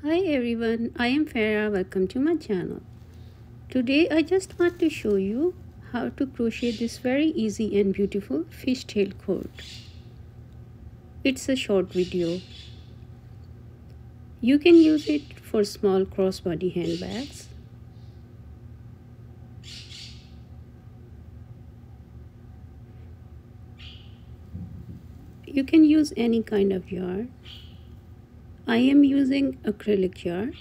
Hi everyone, I am Farah. Welcome to my channel. Today I just want to show you how to crochet this very easy and beautiful fishtail coat. It's a short video. You can use it for small crossbody handbags. You can use any kind of yarn. I am using acrylic yarn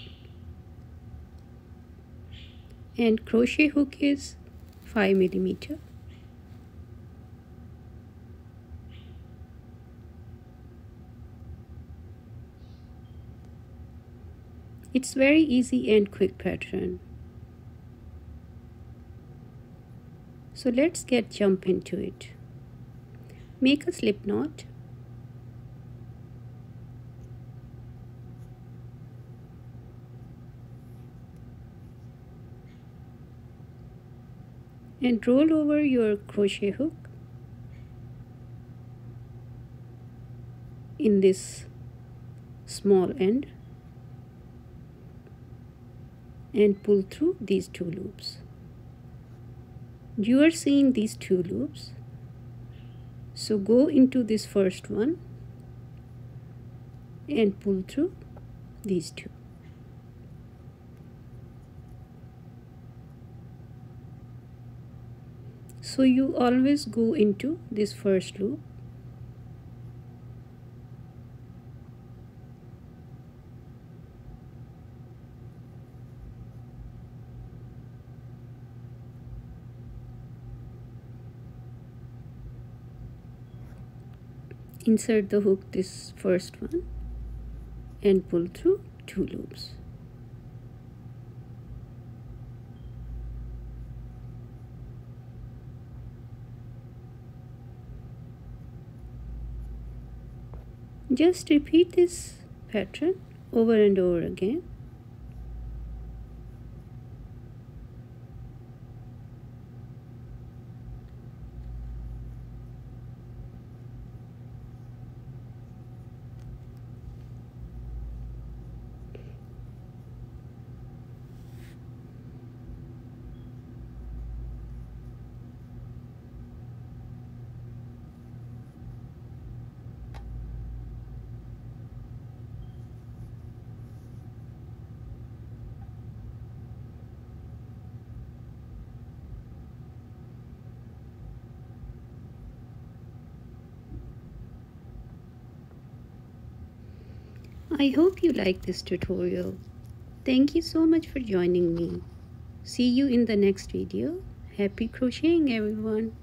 and crochet hook is 5mm. It's very easy and quick pattern. So let's jump into it. Make a slip knot. And roll over your crochet hook in this small end and pull through these two loops. You are seeing these two loops, so go into this first one and pull through these two. So you always go into this first loop insert the hook this first one and pull through two loops. Just repeat this pattern over and over again. I hope you like this tutorial. Thank you so much for joining me. See you in the next video. Happy crocheting everyone.